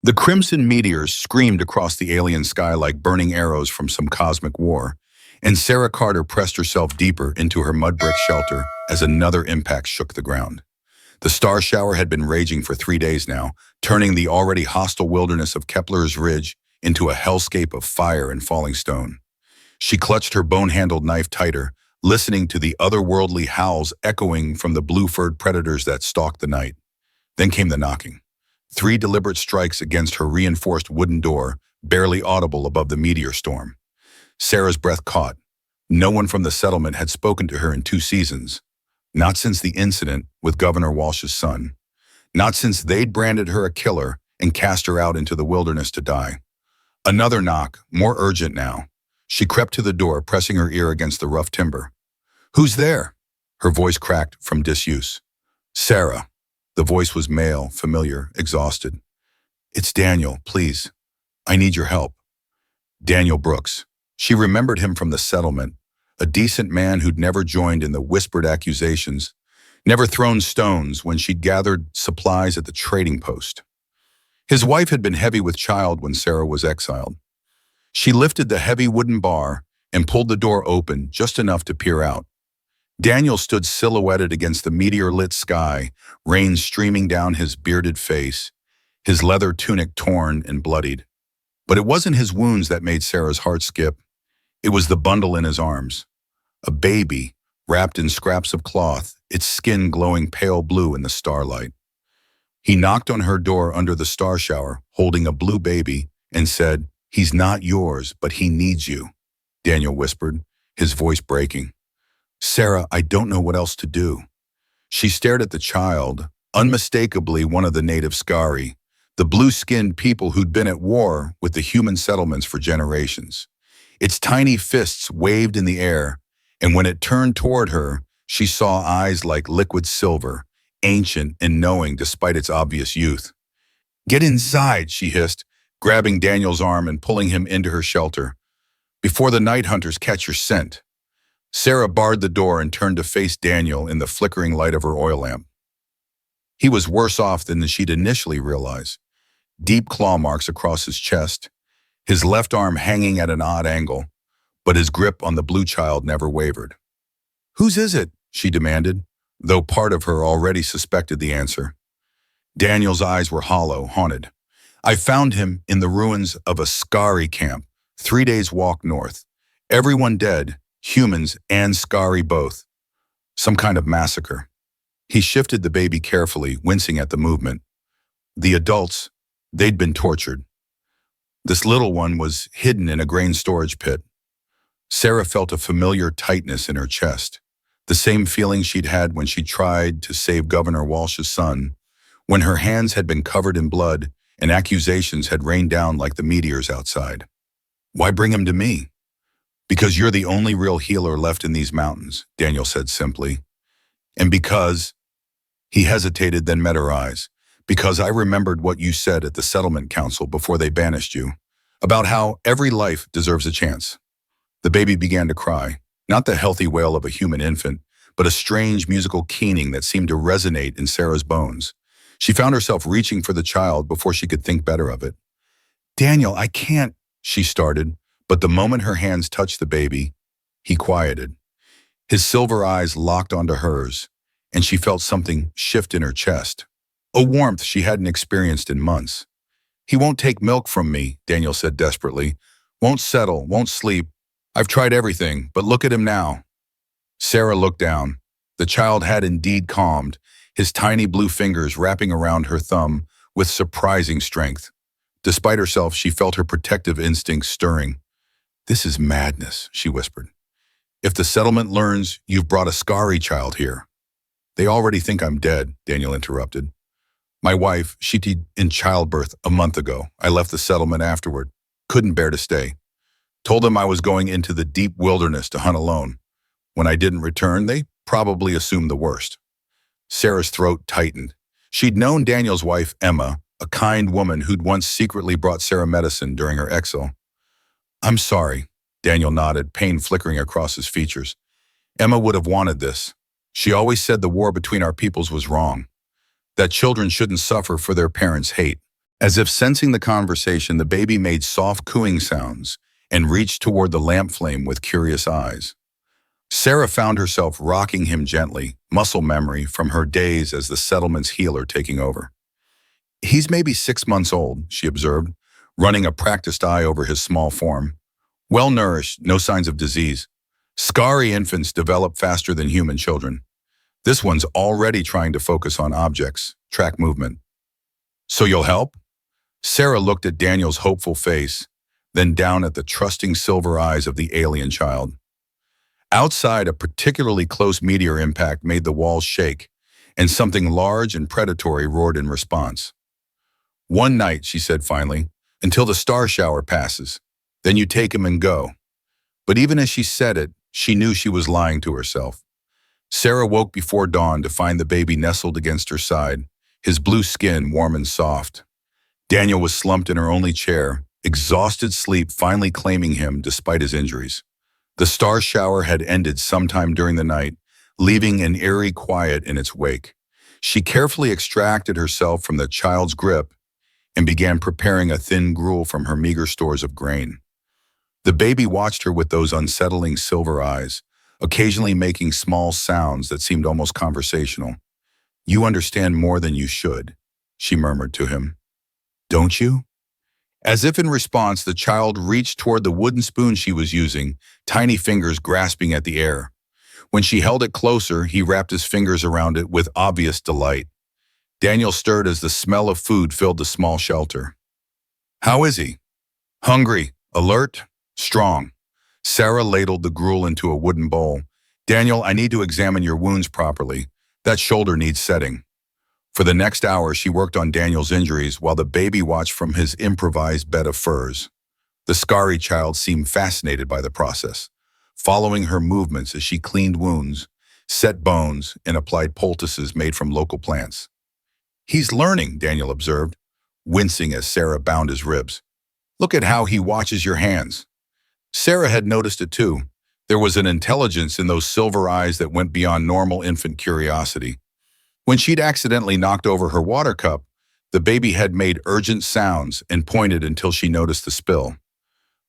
The crimson meteors screamed across the alien sky like burning arrows from some cosmic war, and Sarah Carter pressed herself deeper into her mud brick shelter as another impact shook the ground. The star shower had been raging for 3 days now, turning the already hostile wilderness of Kepler's Ridge into a hellscape of fire and falling stone. She clutched her bone-handled knife tighter, listening to the otherworldly howls echoing from the blue-furred predators that stalked the night. Then came the knocking. 3 deliberate strikes against her reinforced wooden door, barely audible above the meteor storm. Sarah's breath caught. No one from the settlement had spoken to her in 2 seasons. Not since the incident with Governor Walsh's son. Not since they'd branded her a killer and cast her out into the wilderness to die. Another knock, more urgent now. She crept to the door, pressing her ear against the rough timber. "Who's there?" Her voice cracked from disuse. "Sarah." The voice was male, familiar, exhausted. "It's Daniel, please. I need your help." Daniel Brooks. She remembered him from the settlement, a decent man who'd never joined in the whispered accusations, never thrown stones when she'd gathered supplies at the trading post. His wife had been heavy with child when Sarah was exiled. She lifted the heavy wooden bar and pulled the door open just enough to peer out. Daniel stood silhouetted against the meteor-lit sky, rain streaming down his bearded face, his leather tunic torn and bloodied. But it wasn't his wounds that made Sarah's heart skip. It was the bundle in his arms. A baby, wrapped in scraps of cloth, its skin glowing pale blue in the starlight. He knocked on her door under the star shower, holding a blue baby, and said, "He's not yours, but he needs you," Daniel whispered, his voice breaking. "Sarah, I don't know what else to do." She stared at the child, unmistakably one of the native Skaari, the blue-skinned people who'd been at war with the human settlements for generations. Its tiny fists waved in the air, and when it turned toward her, she saw eyes like liquid silver, ancient and knowing despite its obvious youth. "Get inside," she hissed, grabbing Daniel's arm and pulling him into her shelter. "Before the night hunters catch your scent." Sarah barred the door and turned to face Daniel in the flickering light of her oil lamp. He was worse off than she'd initially realized. Deep claw marks across his chest, his left arm hanging at an odd angle, but his grip on the blue child never wavered. "Whose is it?" she demanded, though part of her already suspected the answer. Daniel's eyes were hollow, haunted. "I found him in the ruins of a Skaari camp, 3 days' walk north. Everyone dead. Humans and Skaari both. Some kind of massacre." He shifted the baby carefully, wincing at the movement. The adults, they'd been tortured. This little one was hidden in a grain storage pit. Sarah felt a familiar tightness in her chest, the same feeling she'd had when she tried to save Governor Walsh's son, when her hands had been covered in blood and accusations had rained down like the meteors outside. "Why bring him to me?" "Because you're the only real healer left in these mountains," Daniel said simply. "And because," he hesitated, then met her eyes, "because I remembered what you said at the settlement council before they banished you, about how every life deserves a chance." The baby began to cry, not the healthy wail of a human infant, but a strange musical keening that seemed to resonate in Sarah's bones. She found herself reaching for the child before she could think better of it. "Daniel, I can't," she started. But the moment her hands touched the baby, he quieted. His silver eyes locked onto hers, and she felt something shift in her chest, a warmth she hadn't experienced in months. "He won't take milk from me," Daniel said desperately. "Won't settle, won't sleep. I've tried everything, but look at him now." Sarah looked down. The child had indeed calmed, his tiny blue fingers wrapping around her thumb with surprising strength. Despite herself, she felt her protective instincts stirring. "This is madness," she whispered. "If the settlement learns you've brought a Skaari child here." "They already think I'm dead," Daniel interrupted. "My wife, she died in childbirth a month ago. I left the settlement afterward. Couldn't bear to stay. Told them I was going into the deep wilderness to hunt alone. When I didn't return, they probably assumed the worst." Sarah's throat tightened. She'd known Daniel's wife, Emma, a kind woman who'd once secretly brought Sarah medicine during her exile. "I'm sorry," Daniel nodded, pain flickering across his features. "Emma would have wanted this. She always said the war between our peoples was wrong, that children shouldn't suffer for their parents' hate. As if sensing the conversation, the baby made soft cooing sounds and reached toward the lamp flame with curious eyes. Sarah found herself rocking him gently, muscle memory from her days as the settlement's healer taking over. He's maybe 6 months old, she observed, running a practiced eye over his small form. Well-nourished, no signs of disease. Skaari infants develop faster than human children. This one's already trying to focus on objects, track movement. So you'll help? Sarah looked at Daniel's hopeful face, then down at the trusting silver eyes of the alien child. Outside, a particularly close meteor impact made the walls shake, and something large and predatory roared in response. One night, she said finally, until the star shower passes. Then you take him and go. But even as she said it, she knew she was lying to herself. Sarah woke before dawn to find the baby nestled against her side, his blue skin warm and soft. Daniel was slumped in her only chair, exhausted sleep finally claiming him despite his injuries. The star shower had ended sometime during the night, leaving an eerie quiet in its wake. She carefully extracted herself from the child's grip and began preparing a thin gruel from her meager stores of grain. The baby watched her with those unsettling silver eyes, occasionally making small sounds that seemed almost conversational. "You understand more than you should," she murmured to him. "Don't you?" As if in response, the child reached toward the wooden spoon she was using, tiny fingers grasping at the air. When she held it closer, he wrapped his fingers around it with obvious delight. Daniel stirred as the smell of food filled the small shelter. "How is he?" "Hungry, alert, strong." Sarah ladled the gruel into a wooden bowl. "Daniel, I need to examine your wounds properly. That shoulder needs setting." For the next hour, she worked on Daniel's injuries while the baby watched from his improvised bed of furs. The Skaari child seemed fascinated by the process, following her movements as she cleaned wounds, set bones, and applied poultices made from local plants. "He's learning," Daniel observed, wincing as Sarah bound his ribs. "Look at how he watches your hands." Sarah had noticed it too. There was an intelligence in those silver eyes that went beyond normal infant curiosity. When she'd accidentally knocked over her water cup, the baby had made urgent sounds and pointed until she noticed the spill.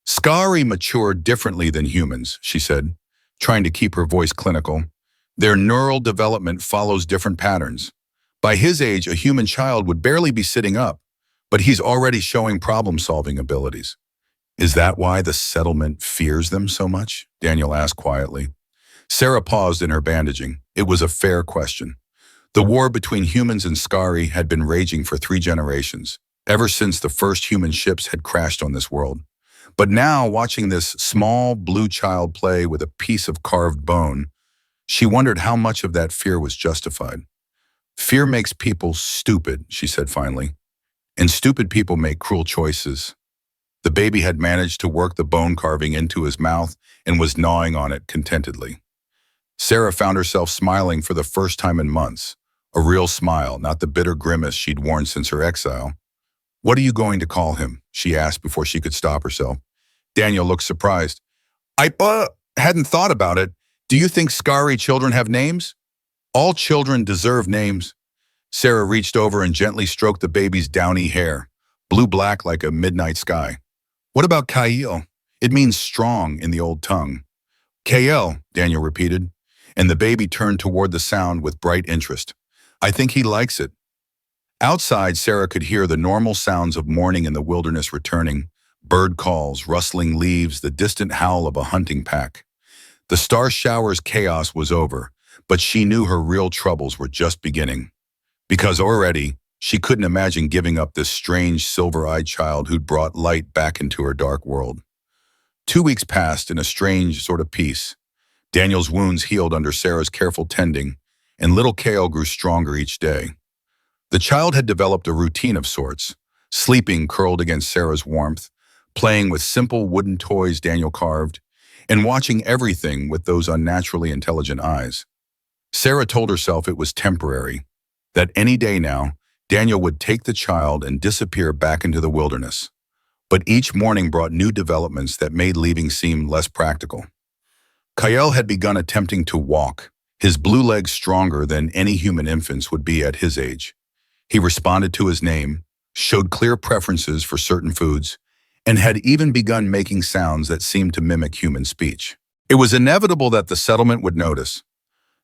"Skaari mature differently than humans," she said, trying to keep her voice clinical. "Their neural development follows different patterns. By his age, a human child would barely be sitting up, but he's already showing problem-solving abilities." "Is that why the settlement fears them so much?" Daniel asked quietly. Sarah paused in her bandaging. It was a fair question. The war between humans and Skaari had been raging for 3 generations, ever since the first human ships had crashed on this world. But now, watching this small blue child play with a piece of carved bone, she wondered how much of that fear was justified. "Fear makes people stupid," she said finally, "and stupid people make cruel choices." The baby had managed to work the bone carving into his mouth and was gnawing on it contentedly. Sarah found herself smiling for the first time in months, a real smile, not the bitter grimace she'd worn since her exile. "What are you going to call him?" she asked before she could stop herself. Daniel looked surprised. I hadn't thought about it. Do you think Skaari children have names?" "All children deserve names." Sarah reached over and gently stroked the baby's downy hair, blue-black like a midnight sky. "What about Kael? It means strong in the old tongue." "Kael," Daniel repeated, and the baby turned toward the sound with bright interest. "I think he likes it." Outside, Sarah could hear the normal sounds of morning in the wilderness returning, bird calls, rustling leaves, the distant howl of a hunting pack. The star shower's chaos was over, but she knew her real troubles were just beginning. Because already, she couldn't imagine giving up this strange, silver-eyed child who'd brought light back into her dark world. 2 weeks passed in a strange sort of peace. Daniel's wounds healed under Sarah's careful tending, and little Kael grew stronger each day. The child had developed a routine of sorts, sleeping curled against Sarah's warmth, playing with simple wooden toys Daniel carved, and watching everything with those unnaturally intelligent eyes. Sarah told herself it was temporary, that any day now, Daniel would take the child and disappear back into the wilderness. But each morning brought new developments that made leaving seem less practical. Kael had begun attempting to walk, his blue legs stronger than any human infant's would be at his age. He responded to his name, showed clear preferences for certain foods, and had even begun making sounds that seemed to mimic human speech. It was inevitable that the settlement would notice.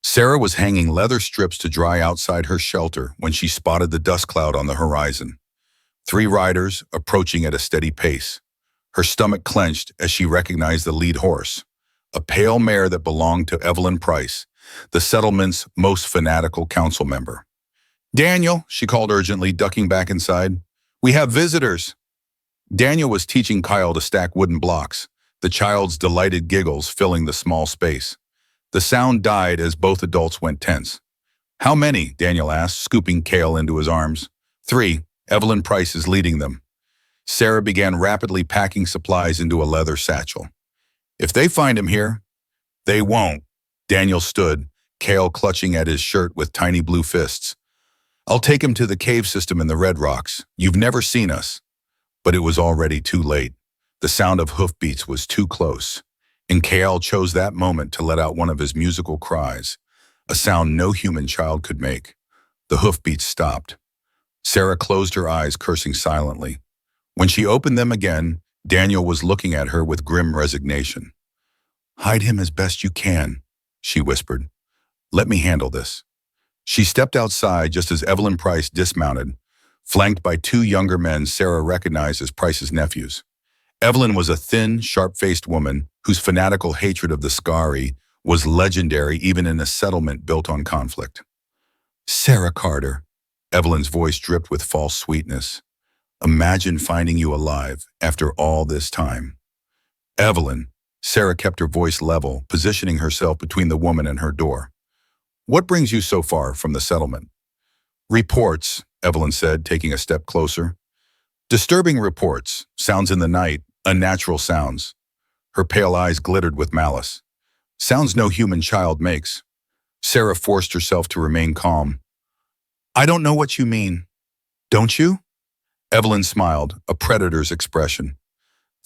Sarah was hanging leather strips to dry outside her shelter when she spotted the dust cloud on the horizon. 3 riders approaching at a steady pace. Her stomach clenched as she recognized the lead horse, a pale mare that belonged to Evelyn Price, the settlement's most fanatical council member. "Daniel," she called urgently, ducking back inside. "We have visitors." Daniel was teaching Kyle to stack wooden blocks, the child's delighted giggles filling the small space. The sound died as both adults went tense. "How many?" Daniel asked, scooping Kael into his arms. 3. Evelyn Price is leading them. Sarah began rapidly packing supplies into a leather satchel. "If they find him here." "They won't." Daniel stood, Kael clutching at his shirt with tiny blue fists. "I'll take him to the cave system in the Red Rocks. You've never seen us." But it was already too late. The sound of hoofbeats was too close, and Kael chose that moment to let out one of his musical cries, a sound no human child could make. The hoofbeats stopped. Sarah closed her eyes, cursing silently. When she opened them again, Daniel was looking at her with grim resignation. "Hide him as best you can," she whispered. "Let me handle this." She stepped outside just as Evelyn Price dismounted, flanked by 2 younger men Sarah recognized as Price's nephews. Evelyn was a thin, sharp-faced woman whose fanatical hatred of the Skaari was legendary even in a settlement built on conflict. "Sarah Carter," Evelyn's voice dripped with false sweetness. "Imagine finding you alive after all this time." "Evelyn," Sarah kept her voice level, positioning herself between the woman and her door. "What brings you so far from the settlement?" "Reports," Evelyn said, taking a step closer. "Disturbing reports, sounds in the night, unnatural sounds." Her pale eyes glittered with malice. "Sounds no human child makes." Sarah forced herself to remain calm. "I don't know what you mean." "Don't you?" Evelyn smiled, a predator's expression.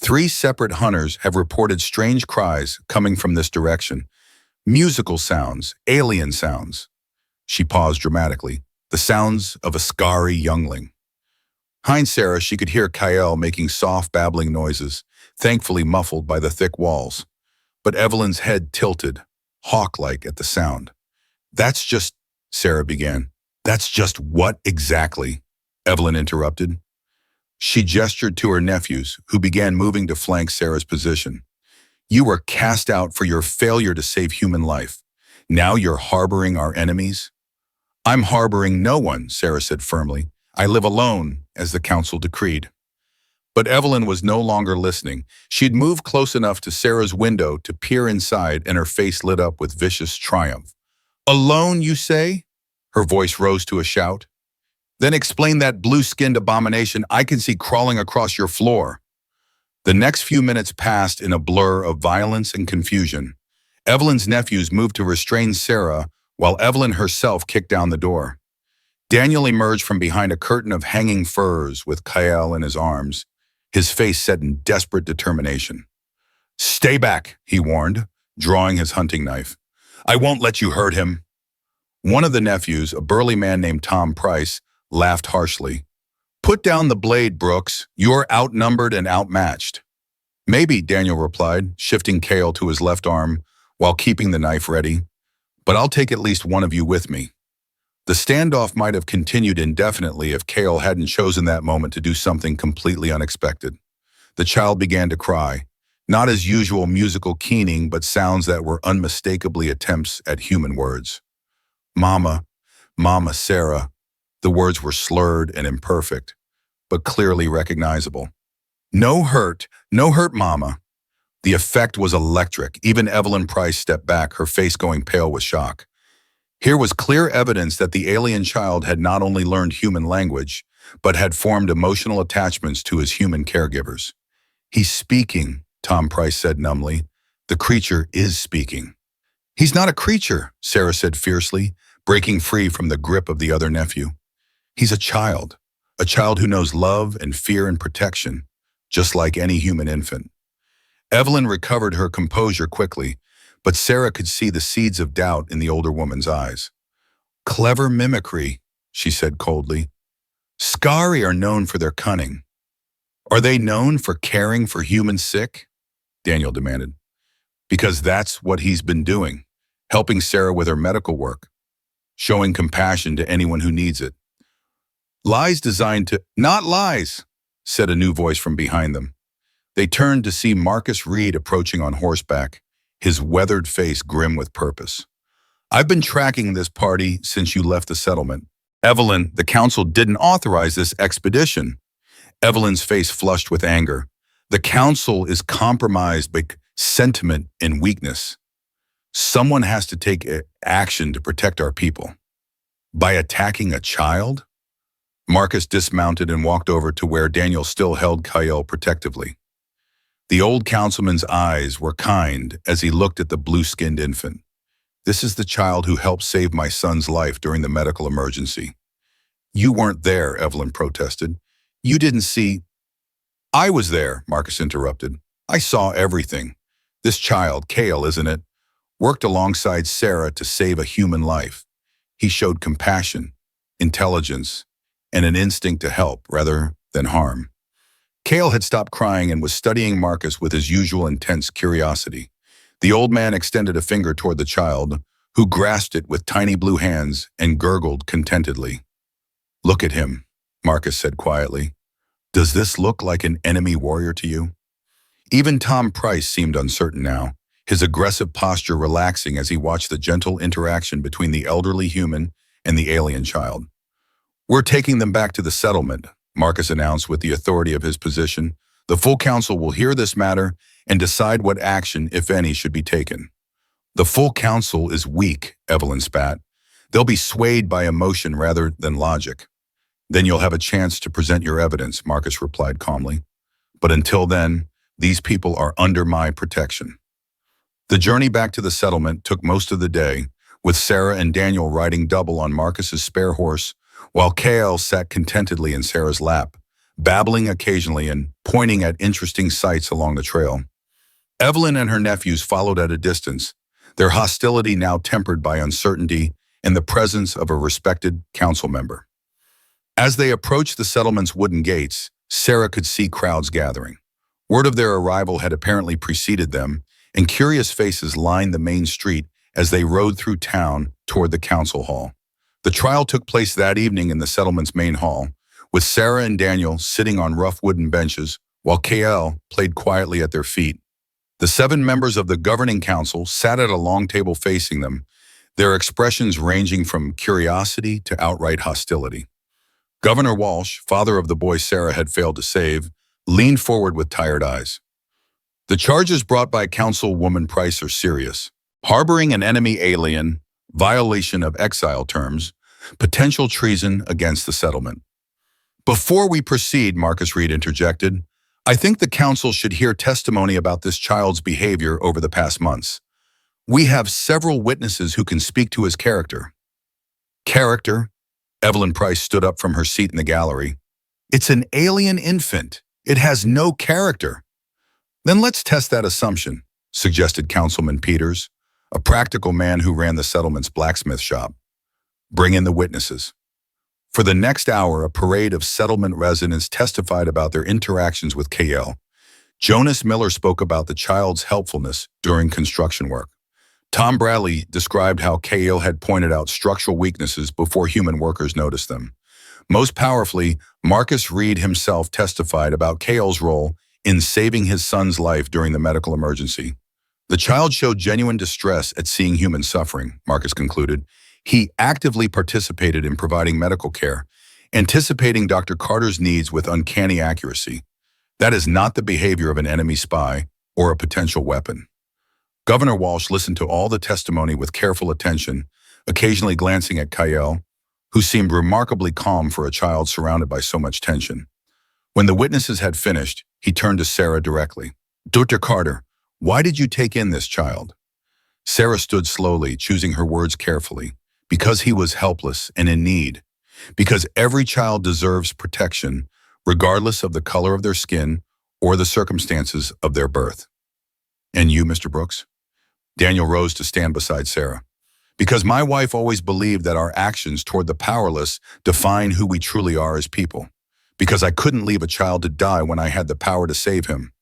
3 separate hunters have reported strange cries coming from this direction. Musical sounds, alien sounds. She paused dramatically. The sounds of a Skaari youngling. Behind Sarah, she could hear Kael making soft, babbling noises, thankfully muffled by the thick walls. But Evelyn's head tilted, hawk-like at the sound. "That's just," Sarah began. "That's just what exactly?" Evelyn interrupted. She gestured to her nephews, who began moving to flank Sarah's position. "You were cast out for your failure to save human life. Now you're harboring our enemies?" "I'm harboring no one," Sarah said firmly. "I live alone, as the council decreed." But Evelyn was no longer listening. She'd moved close enough to Sarah's window to peer inside, and her face lit up with vicious triumph. "Alone, you say?" Her voice rose to a shout. "Then explain that blue-skinned abomination I can see crawling across your floor." The next few minutes passed in a blur of violence and confusion. Evelyn's nephews moved to restrain Sarah, while Evelyn herself kicked down the door. Daniel emerged from behind a curtain of hanging furs with Kael in his arms, his face set in desperate determination. "Stay back," he warned, drawing his hunting knife. "I won't let you hurt him." One of the nephews, a burly man named Tom Price, laughed harshly. "Put down the blade, Brooks. You're outnumbered and outmatched." "Maybe," Daniel replied, shifting Kael to his left arm while keeping the knife ready. "But I'll take at least one of you with me." The standoff might have continued indefinitely if Kael hadn't chosen that moment to do something completely unexpected. The child began to cry, not as usual musical keening, but sounds that were unmistakably attempts at human words. "Mama, Mama, Sarah." The words were slurred and imperfect, but clearly recognizable. No hurt, Mama." The effect was electric. Even Evelyn Price stepped back, her face going pale with shock. Here was clear evidence that the alien child had not only learned human language, but had formed emotional attachments to his human caregivers. "He's speaking," Tom Price said numbly. "The creature is speaking." "He's not a creature," Sarah said fiercely, breaking free from the grip of the other nephew. "He's a child who knows love and fear and protection, just like any human infant." Evelyn recovered her composure quickly, but Sarah could see the seeds of doubt in the older woman's eyes. "Clever mimicry," she said coldly. Skaari are known for their cunning. Are they known for caring for human sick? Daniel demanded. Because that's what he's been doing, helping Sarah with her medical work, showing compassion to anyone who needs it. Lies designed to— Not lies, said a new voice from behind them. They turned to see Marcus Reed approaching on horseback, his weathered face grim with purpose. I've been tracking this party since you left the settlement. Evelyn, the council didn't authorize this expedition. Evelyn's face flushed with anger. The council is compromised by sentiment and weakness. Someone has to take action to protect our people. By attacking a child? Marcus dismounted and walked over to where Daniel still held Kael protectively. The old councilman's eyes were kind as he looked at the blue-skinned infant. This is the child who helped save my son's life during the medical emergency. You weren't there, Evelyn protested. You didn't see— I was there, Marcus interrupted. I saw everything. This child, Kael, isn't it, worked alongside Sarah to save a human life. He showed compassion, intelligence, and an instinct to help rather than harm. Kael had stopped crying and was studying Marcus with his usual intense curiosity. The old man extended a finger toward the child, who grasped it with tiny blue hands and gurgled contentedly. Look at him, Marcus said quietly. Does this look like an enemy warrior to you? Even Tom Price seemed uncertain now, his aggressive posture relaxing as he watched the gentle interaction between the elderly human and the alien child. We're taking them back to the settlement, Marcus announced with the authority of his position. The full council will hear this matter and decide what action, if any, should be taken. The full council is weak, Evelyn spat. They'll be swayed by emotion rather than logic. Then you'll have a chance to present your evidence, Marcus replied calmly. But until then, these people are under my protection. The journey back to the settlement took most of the day, with Sarah and Daniel riding double on Marcus's spare horse, while Kael sat contentedly in Sarah's lap, babbling occasionally and pointing at interesting sights along the trail. Evelyn and her nephews followed at a distance, their hostility now tempered by uncertainty and the presence of a respected council member. As they approached the settlement's wooden gates, Sarah could see crowds gathering. Word of their arrival had apparently preceded them, and curious faces lined the main street as they rode through town toward the council hall. The trial took place that evening in the settlement's main hall, with Sarah and Daniel sitting on rough wooden benches, while Kael played quietly at their feet. The 7 members of the governing council sat at a long table facing them, their expressions ranging from curiosity to outright hostility. Governor Walsh, father of the boy Sarah had failed to save, leaned forward with tired eyes. The charges brought by Councilwoman Price are serious. Harboring an enemy alien, violation of exile terms, potential treason against the settlement. Before we proceed, Marcus Reed interjected, I think the council should hear testimony about this child's behavior over the past months. We have several witnesses who can speak to his character. Character? Evelyn Price stood up from her seat in the gallery. It's an alien infant. It has no character. Then let's test that assumption, suggested Councilman Peters, a practical man who ran the settlement's blacksmith shop. Bring in the witnesses. For the next hour, a parade of settlement residents testified about their interactions with Kael. Jonas Miller spoke about the child's helpfulness during construction work. Tom Bradley described how Kael had pointed out structural weaknesses before human workers noticed them. Most powerfully, Marcus Reed himself testified about Kael's role in saving his son's life during the medical emergency. The child showed genuine distress at seeing human suffering, Marcus concluded. He actively participated in providing medical care, anticipating Dr. Carter's needs with uncanny accuracy. That is not the behavior of an enemy spy or a potential weapon. Governor Walsh listened to all the testimony with careful attention, occasionally glancing at Kael, who seemed remarkably calm for a child surrounded by so much tension. When the witnesses had finished, he turned to Sarah directly. Dr. Carter, why did you take in this child? Sarah stood slowly, choosing her words carefully. Because he was helpless and in need. Because every child deserves protection, regardless of the color of their skin or the circumstances of their birth. And you, Mr. Brooks? Daniel rose to stand beside Sarah. Because my wife always believed that our actions toward the powerless define who we truly are as people. Because I couldn't leave a child to die when I had the power to save him.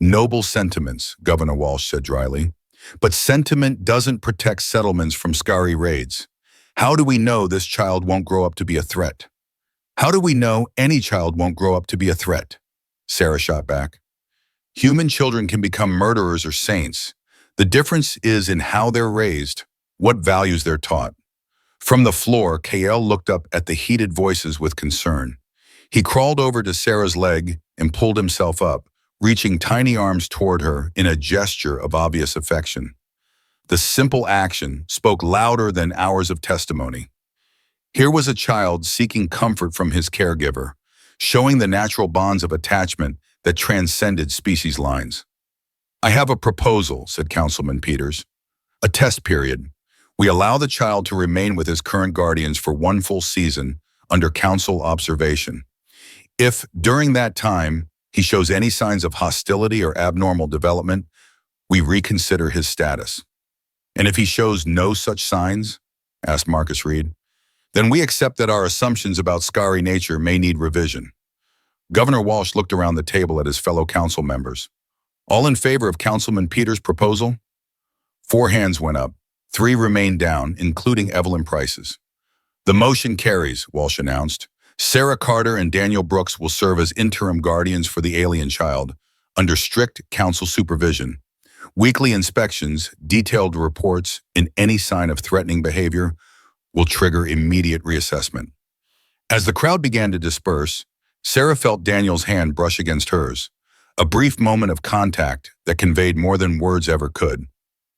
Noble sentiments, Governor Walsh said dryly. But sentiment doesn't protect settlements from Skaari raids. How do we know this child won't grow up to be a threat? How do we know any child won't grow up to be a threat? Sarah shot back. Human children can become murderers or saints. The difference is in how they're raised, what values they're taught. From the floor, Kael looked up at the heated voices with concern. He crawled over to Sarah's leg and pulled himself up, reaching tiny arms toward her in a gesture of obvious affection. The simple action spoke louder than hours of testimony. Here was a child seeking comfort from his caregiver, showing the natural bonds of attachment that transcended species lines. I have a proposal, said Councilman Peters. A test period. We allow the child to remain with his current guardians for one full season under council observation. If, during that time, he shows any signs of hostility or abnormal development, we reconsider his status. And if he shows no such signs, asked Marcus Reed, then we accept that our assumptions about Skaari nature may need revision. Governor Walsh looked around the table at his fellow council members. All in favor of Councilman Peters' proposal? 4 hands went up. 3 remained down, including Evelyn Price's. The motion carries, Walsh announced. Sarah Carter and Daniel Brooks will serve as interim guardians for the alien child, under strict council supervision. Weekly inspections, detailed reports, and any sign of threatening behavior will trigger immediate reassessment. As the crowd began to disperse, Sarah felt Daniel's hand brush against hers, a brief moment of contact that conveyed more than words ever could.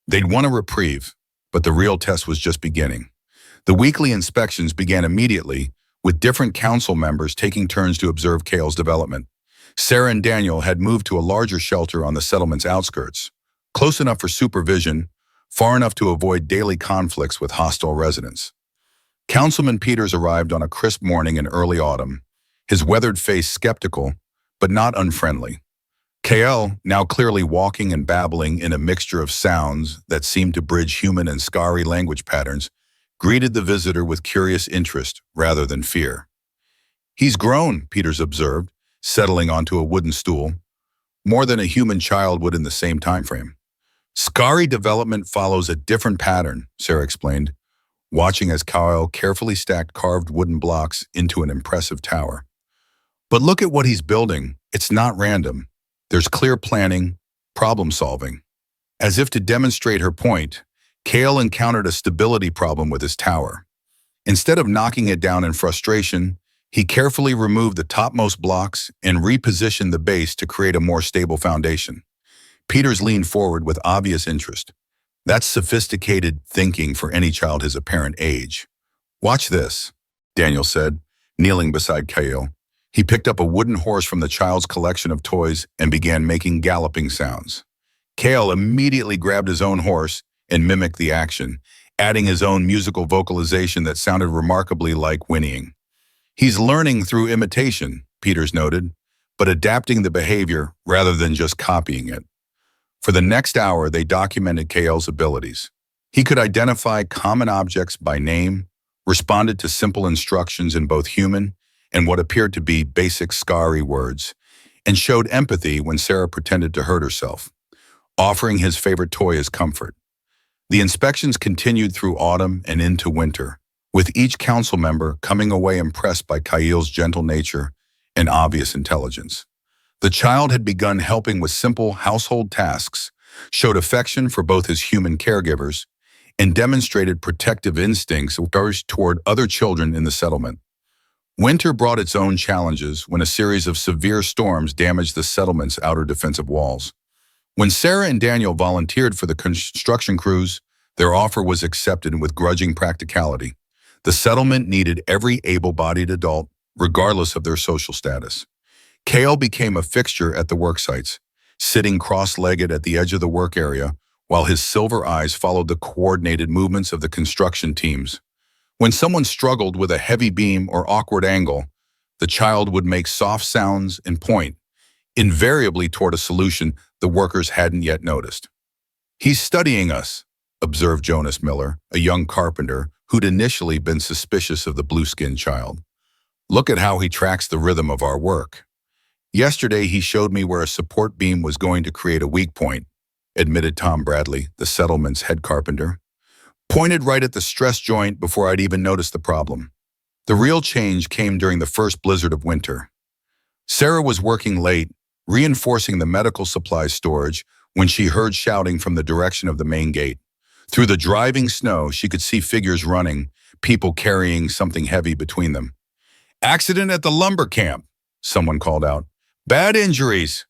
They'd won a reprieve, but the real test was just beginning. The weekly inspections began immediately, with different council members taking turns to observe Kael's development. Sarah and Daniel had moved to a larger shelter on the settlement's outskirts, close enough for supervision, far enough to avoid daily conflicts with hostile residents. Councilman Peters arrived on a crisp morning in early autumn, his weathered face skeptical, but not unfriendly. Kael, now clearly walking and babbling in a mixture of sounds that seemed to bridge human and Skaari language patterns, greeted the visitor with curious interest rather than fear. He's grown, Peters observed, settling onto a wooden stool, more than a human child would in the same time frame. Skaari development follows a different pattern, Sarah explained, watching as Kael carefully stacked carved wooden blocks into an impressive tower. But look at what he's building. It's not random. There's clear planning, problem solving. As if to demonstrate her point, Kael encountered a stability problem with his tower. Instead of knocking it down in frustration, he carefully removed the topmost blocks and repositioned the base to create a more stable foundation. Peters leaned forward with obvious interest. That's sophisticated thinking for any child his apparent age. Watch this, Daniel said, kneeling beside Kael. He picked up a wooden horse from the child's collection of toys and began making galloping sounds. Kael immediately grabbed his own horse and mimicked the action, adding his own musical vocalization that sounded remarkably like whinnying. He's learning through imitation, Peters noted, but adapting the behavior rather than just copying it. For the next hour, they documented Kael's abilities. He could identify common objects by name, responded to simple instructions in both human and what appeared to be basic Skaari words, and showed empathy when Sarah pretended to hurt herself, offering his favorite toy as comfort. The inspections continued through autumn and into winter, with each council member coming away impressed by Kael's gentle nature and obvious intelligence. The child had begun helping with simple household tasks, showed affection for both his human caregivers, and demonstrated protective instincts toward other children in the settlement. Winter brought its own challenges when a series of severe storms damaged the settlement's outer defensive walls. When Sarah and Daniel volunteered for the construction crews, their offer was accepted with grudging practicality. The settlement needed every able-bodied adult, regardless of their social status. Kael became a fixture at the work sites, sitting cross-legged at the edge of the work area while his silver eyes followed the coordinated movements of the construction teams. When someone struggled with a heavy beam or awkward angle, the child would make soft sounds and point, invariably toward a solution the workers hadn't yet noticed. He's studying us, observed Jonas Miller, a young carpenter who'd initially been suspicious of the blue-skinned child. Look at how he tracks the rhythm of our work. Yesterday, he showed me where a support beam was going to create a weak point, admitted Tom Bradley, the settlement's head carpenter. Pointed right at the stress joint before I'd even noticed the problem. The real change came during the first blizzard of winter. Sarah was working late, reinforcing the medical supplies storage, when she heard shouting from the direction of the main gate. Through the driving snow, she could see figures running, people carrying something heavy between them. "Accident at the lumber camp," someone called out. "Bad injuries."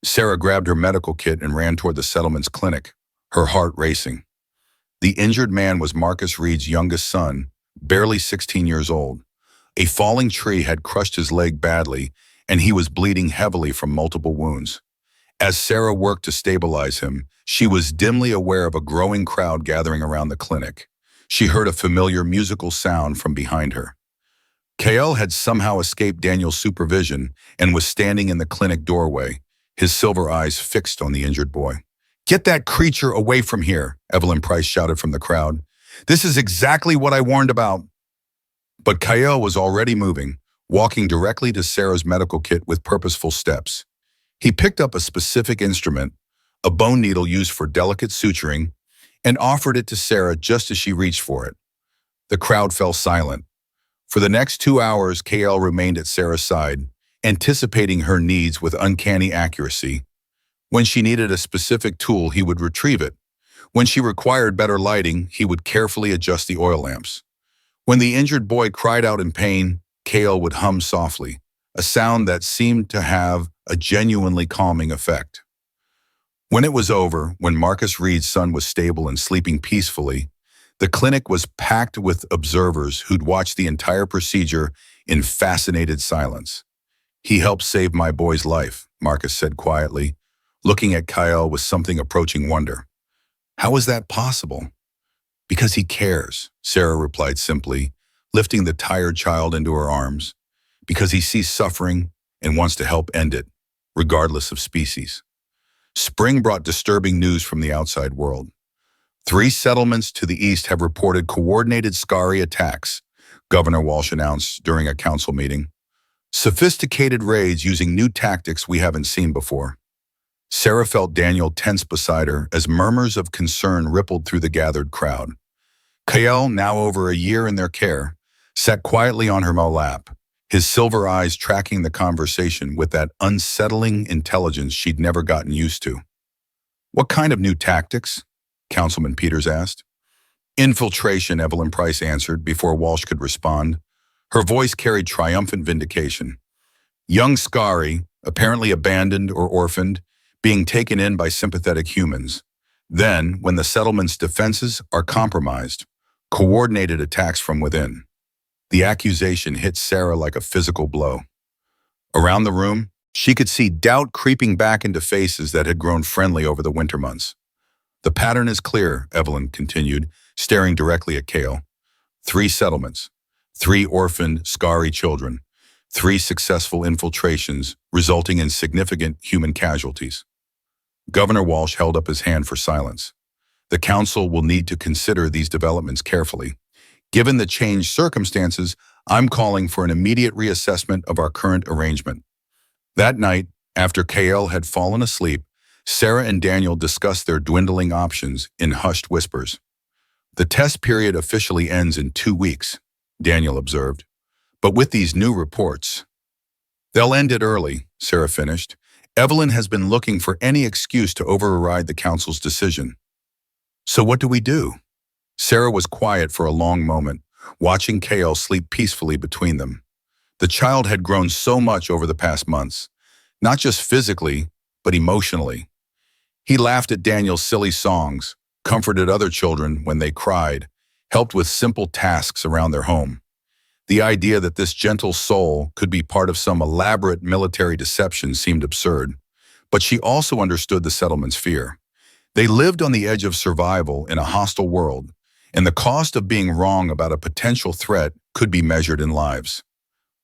Sarah grabbed her medical kit and ran toward the settlement's clinic, her heart racing. The injured man was Marcus Reed's youngest son, barely 16 years old. A falling tree had crushed his leg badly, and he was bleeding heavily from multiple wounds. As Sarah worked to stabilize him, she was dimly aware of a growing crowd gathering around the clinic. She heard a familiar musical sound from behind her. Kael had somehow escaped Daniel's supervision and was standing in the clinic doorway, his silver eyes fixed on the injured boy. "Get that creature away from here," Evelyn Price shouted from the crowd. "This is exactly what I warned about." But Kael was already moving, walking directly to Sarah's medical kit with purposeful steps. He picked up a specific instrument, a bone needle used for delicate suturing, and offered it to Sarah just as she reached for it. The crowd fell silent. For the next 2 hours, Kael remained at Sarah's side, anticipating her needs with uncanny accuracy. When she needed a specific tool, he would retrieve it. When she required better lighting, he would carefully adjust the oil lamps. When the injured boy cried out in pain, Kael would hum softly, a sound that seemed to have a genuinely calming effect. When it was over, when Marcus Reed's son was stable and sleeping peacefully, the clinic was packed with observers who'd watched the entire procedure in fascinated silence. "He helped save my boy's life," Marcus said quietly, looking at Kael with something approaching wonder. "How is that possible?" "Because he cares," Sarah replied simply, lifting the tired child into her arms. "Because he sees suffering and wants to help end it, regardless of species." Spring brought disturbing news from the outside world. 3 settlements to the east have reported coordinated Skaari attacks, Governor Walsh announced during a council meeting. "Sophisticated raids using new tactics we haven't seen before." Sarah felt Daniel tense beside her as murmurs of concern rippled through the gathered crowd. Kael, now over a year in their care, sat quietly on her lap, his silver eyes tracking the conversation with that unsettling intelligence she'd never gotten used to. "What kind of new tactics?" Councilman Peters asked. "Infiltration," Evelyn Price answered before Walsh could respond. Her voice carried triumphant vindication. "Young Skaari, apparently abandoned or orphaned, being taken in by sympathetic humans. Then, when the settlement's defenses are compromised, coordinated attacks from within." The accusation hit Sarah like a physical blow. Around the room, she could see doubt creeping back into faces that had grown friendly over the winter months. "The pattern is clear," Evelyn continued, staring directly at Kael. 3 settlements, 3 orphaned Skaari children, 3 successful infiltrations resulting in significant human casualties. Governor Walsh held up his hand for silence. "The council will need to consider these developments carefully. Given the changed circumstances, I'm calling for an immediate reassessment of our current arrangement." That night, after Kael had fallen asleep, Sarah and Daniel discussed their dwindling options in hushed whispers. "The test period officially ends in 2 weeks, Daniel observed. "But with these new reports..." "They'll end it early," Sarah finished. "Evelyn has been looking for any excuse to override the council's decision." "So what do we do?" Sarah was quiet for a long moment, watching Kael sleep peacefully between them. The child had grown so much over the past months, not just physically, but emotionally. He laughed at Daniel's silly songs, comforted other children when they cried, helped with simple tasks around their home. The idea that this gentle soul could be part of some elaborate military deception seemed absurd, but she also understood the settlement's fear. They lived on the edge of survival in a hostile world, and the cost of being wrong about a potential threat could be measured in lives.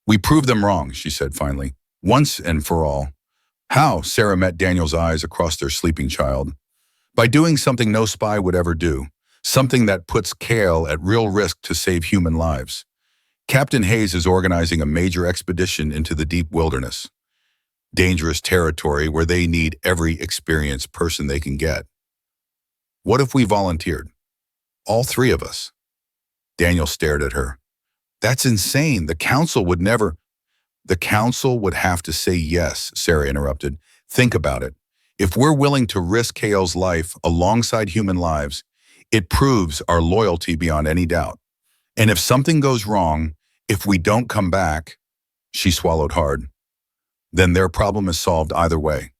"We proved them wrong," she said finally, "once and for all." "How?" Sarah met Daniel's eyes across their sleeping child. "By doing something no spy would ever do. something that puts Kael at real risk to save human lives. Captain Hayes is organizing a major expedition into the deep wilderness, dangerous territory where they need every experienced person they can get. What if we volunteered? All three of us. Daniel stared at her. That's insane. The council would never. The council would have to say yes, Sarah interrupted. Think about it. If we're willing to risk Kael's life alongside human lives, it proves our loyalty beyond any doubt. And if something goes wrong, if we don't come back, she swallowed hard, then their problem is solved either way.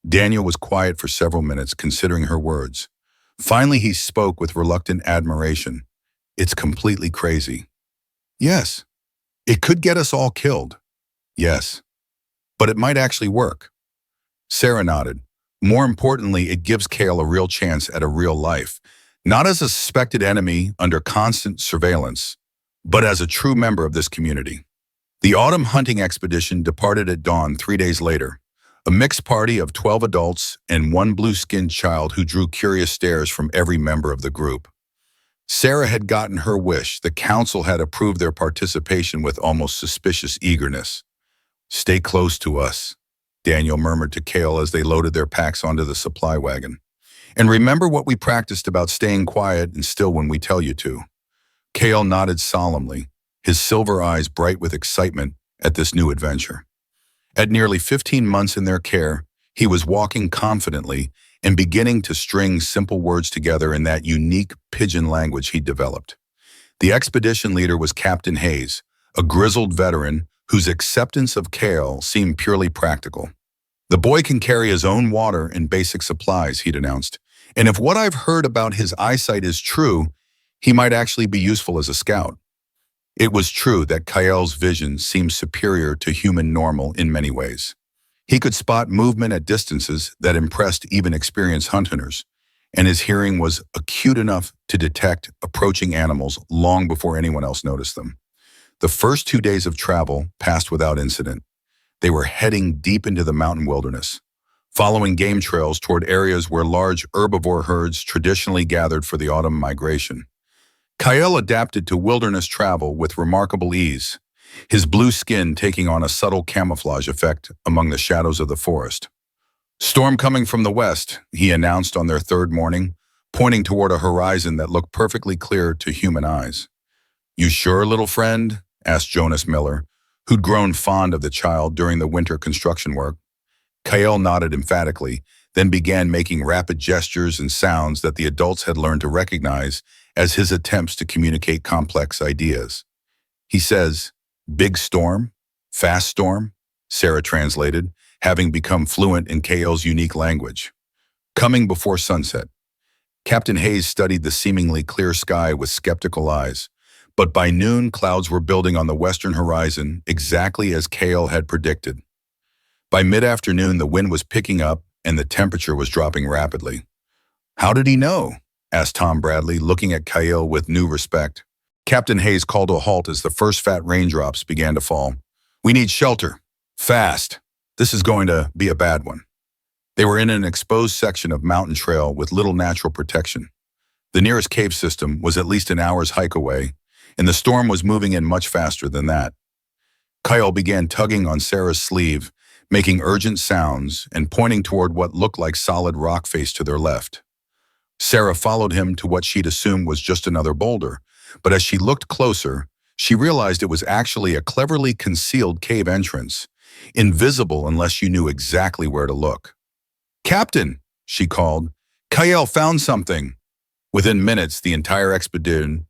Daniel was quiet for several minutes, considering her words. Finally, he spoke with reluctant admiration. It's completely crazy. Yes, it could get us all killed. Yes, but it might actually work. Sarah nodded. More importantly, it gives Kael a real chance at a real life, not as a suspected enemy under constant surveillance, but as a true member of this community. The autumn hunting expedition departed at dawn 3 days later, a mixed party of 12 adults and one blue-skinned child who drew curious stares from every member of the group. Sarah had gotten her wish. The council had approved their participation with almost suspicious eagerness. Stay close to us, Daniel murmured to Kael as they loaded their packs onto the supply wagon. And remember what we practiced about staying quiet and still when we tell you to. Kael nodded solemnly, his silver eyes bright with excitement at this new adventure. At nearly 15 months in their care, he was walking confidently and beginning to string simple words together in that unique pidgin language he'd developed. The expedition leader was Captain Hayes, a grizzled veteran whose acceptance of Kael seemed purely practical. The boy can carry his own water and basic supplies, he'd announced, and if what I've heard about his eyesight is true, he might actually be useful as a scout. It was true that Kael's vision seemed superior to human normal in many ways. He could spot movement at distances that impressed even experienced hunters, and his hearing was acute enough to detect approaching animals long before anyone else noticed them. The first 2 days of travel passed without incident. They were heading deep into the mountain wilderness, following game trails toward areas where large herbivore herds traditionally gathered for the autumn migration. Kael adapted to wilderness travel with remarkable ease, his blue skin taking on a subtle camouflage effect among the shadows of the forest. Storm coming from the west, he announced on their third morning, pointing toward a horizon that looked perfectly clear to human eyes. You sure, little friend? Asked Jonas Miller, who'd grown fond of the child during the winter construction work. Kael nodded emphatically, then began making rapid gestures and sounds that the adults had learned to recognize as his attempts to communicate complex ideas. He says, "Big storm, fast storm," Sarah translated, having become fluent in Kael's unique language. Coming before sunset. Captain Hayes studied the seemingly clear sky with skeptical eyes, but by noon clouds were building on the western horizon exactly as Kael had predicted. By mid-afternoon the wind was picking up and the temperature was dropping rapidly. How did he know? Asked Tom Bradley, looking at Kael with new respect. Captain Hayes called a halt as the first fat raindrops began to fall. We need shelter. Fast. This is going to be a bad one. They were in an exposed section of mountain trail with little natural protection. The nearest cave system was at least an hour's hike away, and the storm was moving in much faster than that. Kael began tugging on Sarah's sleeve, making urgent sounds and pointing toward what looked like solid rock face to their left. Sarah followed him to what she'd assumed was just another boulder, but as she looked closer, she realized it was actually a cleverly concealed cave entrance, invisible unless you knew exactly where to look. Captain, she called, Kael found something. Within minutes, the entire expedition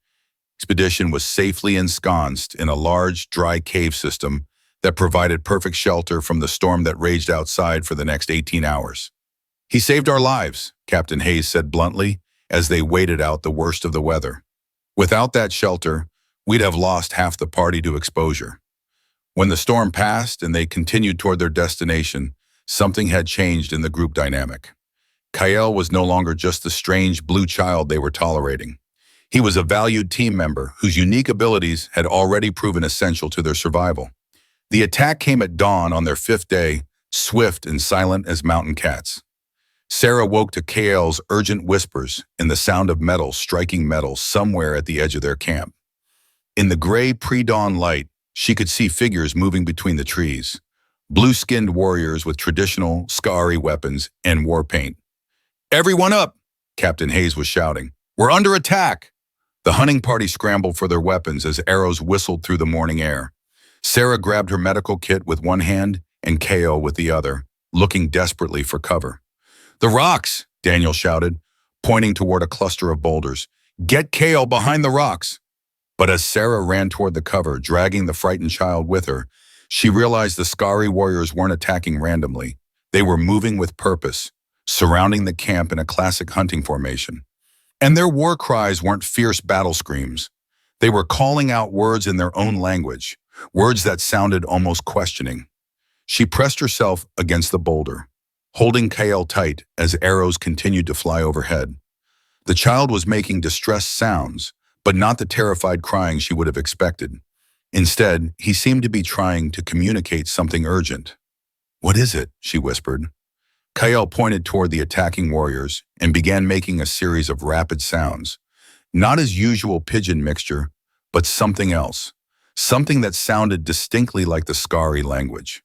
was safely ensconced in a large, dry cave system that provided perfect shelter from the storm that raged outside for the next 18 hours. He saved our lives, Captain Hayes said bluntly, as they waited out the worst of the weather. Without that shelter, we'd have lost half the party to exposure. When the storm passed and they continued toward their destination, something had changed in the group dynamic. Kael was no longer just the strange blue child they were tolerating. He was a valued team member whose unique abilities had already proven essential to their survival. The attack came at dawn on their 5th day, swift and silent as mountain cats. Sarah woke to Kael's urgent whispers and the sound of metal striking metal somewhere at the edge of their camp. In the gray pre-dawn light, she could see figures moving between the trees, blue-skinned warriors with traditional Skaari weapons and war paint. "Everyone up!" Captain Hayes was shouting. "We're under attack!" The hunting party scrambled for their weapons as arrows whistled through the morning air. Sarah grabbed her medical kit with one hand and Kael with the other, looking desperately for cover. "The rocks!" Daniel shouted, pointing toward a cluster of boulders. "Get Kael behind the rocks!" But as Sarah ran toward the cover, dragging the frightened child with her, she realized the Skaari warriors weren't attacking randomly. They were moving with purpose, surrounding the camp in a classic hunting formation. And their war cries weren't fierce battle screams. They were calling out words in their own language, words that sounded almost questioning. She pressed herself against the boulder, holding Kael tight as arrows continued to fly overhead. The child was making distressed sounds, but not the terrified crying she would have expected. Instead, he seemed to be trying to communicate something urgent. "What is it?" she whispered. Kael pointed toward the attacking warriors and began making a series of rapid sounds. Not his usual pigeon mixture, but something else. Something that sounded distinctly like the Skaari language.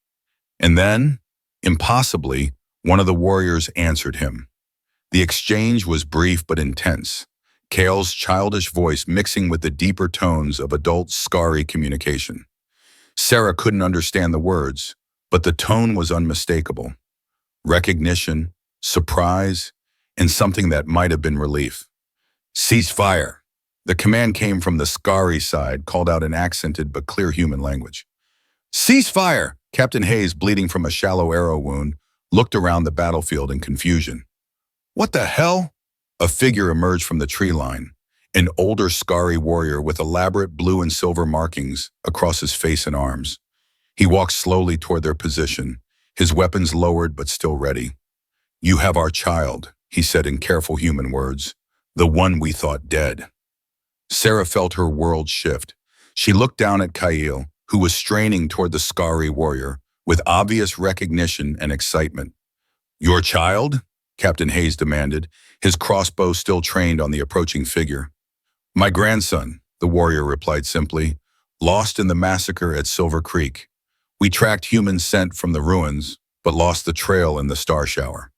And then, impossibly, one of the warriors answered him. The exchange was brief but intense, Kael's childish voice mixing with the deeper tones of adult Skaari communication. Sarah couldn't understand the words, but the tone was unmistakable. Recognition, surprise, and something that might have been relief. "Cease fire." The command came from the Skaari side, called out in accented but clear human language. "Cease fire!" Captain Hayes, bleeding from a shallow arrow wound, looked around the battlefield in confusion. "What the hell?" A figure emerged from the tree line, an older Skaari warrior with elaborate blue and silver markings across his face and arms. He walked slowly toward their position, his weapons lowered but still ready. "You have our child," he said in careful human words, "the one we thought dead." Sarah felt her world shift. She looked down at Kael, who was straining toward the Skaari warrior with obvious recognition and excitement. "Your child?" Captain Hayes demanded, his crossbow still trained on the approaching figure. "My grandson," the warrior replied simply, "lost in the massacre at Silver Creek. We tracked human scent from the ruins, but lost the trail in the star shower."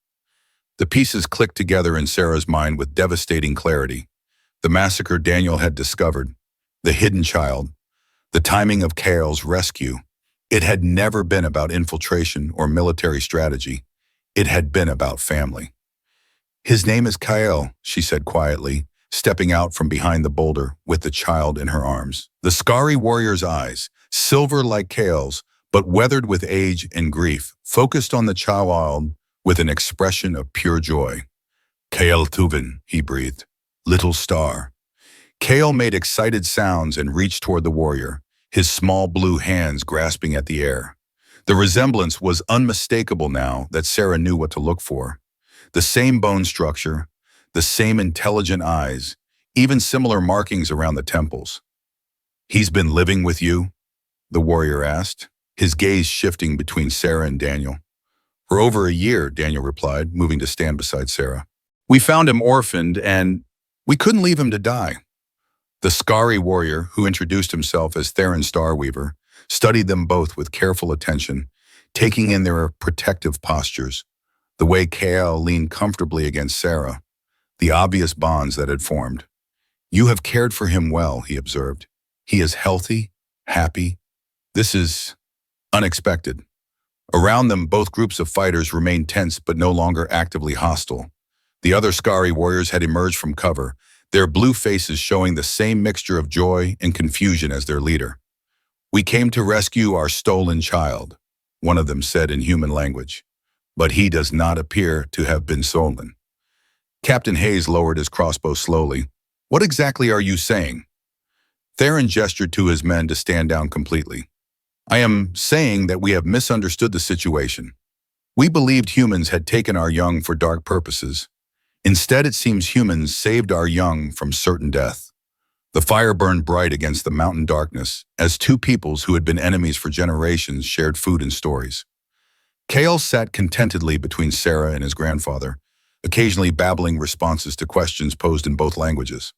The pieces clicked together in Sarah's mind with devastating clarity. The massacre Daniel had discovered, the hidden child, the timing of Kael's rescue. It had never been about infiltration or military strategy. It had been about family. "His name is Kael," she said quietly, stepping out from behind the boulder with the child in her arms. The Skaari warrior's eyes, silver like Kael's, but weathered with age and grief, focused on the child with an expression of pure joy. "Kael Tuvin," he breathed. "Little star." Kael made excited sounds and reached toward the warrior, his small blue hands grasping at the air. The resemblance was unmistakable now that Sarah knew what to look for. The same bone structure, the same intelligent eyes, even similar markings around the temples. "He's been living with you?" the warrior asked, his gaze shifting between Sarah and Daniel. "For over a year," Daniel replied, moving to stand beside Sarah. "We found him orphaned and we couldn't leave him to die." The Skaari warrior, who introduced himself as Theron Starweaver, studied them both with careful attention, taking in their protective postures, the way Kael leaned comfortably against Sarah, the obvious bonds that had formed. "You have cared for him well," he observed. "He is healthy, happy. This is unexpected." Around them, both groups of fighters remained tense but no longer actively hostile. The other Skaari warriors had emerged from cover, their blue faces showing the same mixture of joy and confusion as their leader. "We came to rescue our stolen child," one of them said in human language. "But he does not appear to have been stolen." Captain Hayes lowered his crossbow slowly. "What exactly are you saying?" Theron gestured to his men to stand down completely. "I am saying that we have misunderstood the situation. We believed humans had taken our young for dark purposes. Instead, it seems humans saved our young from certain death." The fire burned bright against the mountain darkness as two peoples who had been enemies for generations shared food and stories. Kael sat contentedly between Sarah and his grandfather, occasionally babbling responses to questions posed in both languages.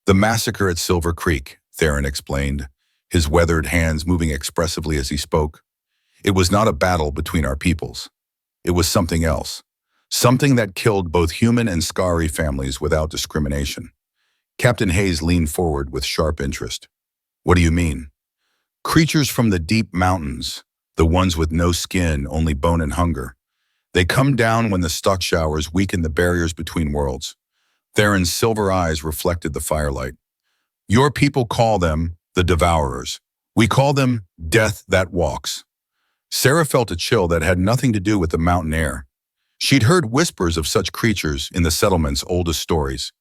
The massacre at Silver Creek, Theron explained, his weathered hands moving expressively as he spoke. It was not a battle between our peoples. It was something else. Something that killed both human and Skaari families without discrimination. Captain Hayes leaned forward with sharp interest. What do you mean? Creatures from the deep mountains, the ones with no skin, only bone and hunger. They come down when the stock showers weaken the barriers between worlds. Theron's silver eyes reflected the firelight. Your people call them the Devourers. We call them Death That Walks. Sarah felt a chill that had nothing to do with the mountain air. She'd heard whispers of such creatures in the settlement's oldest stories,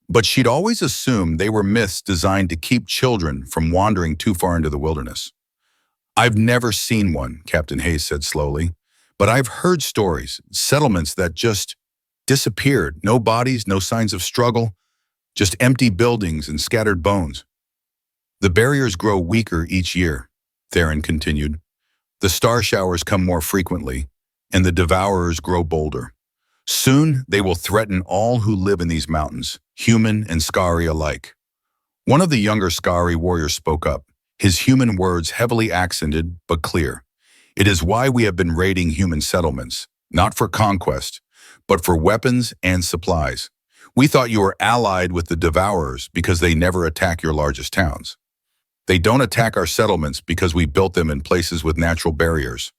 but she'd always assumed they were myths designed to keep children from wandering too far into the wilderness. I've never seen one, Captain Hayes said slowly, but I've heard stories, settlements that just disappeared. No bodies, no signs of struggle, just empty buildings and scattered bones. The barriers grow weaker each year, Theron continued. The star showers come more frequently, and the Devourers grow bolder. Soon, they will threaten all who live in these mountains, human and Skaari alike. One of the younger Skaari warriors spoke up, his human words heavily accented but clear. It is why we have been raiding human settlements, not for conquest, but for weapons and supplies. We thought you were allied with the Devourers because they never attack your largest towns. They don't attack our settlements because we built them in places with natural barriers,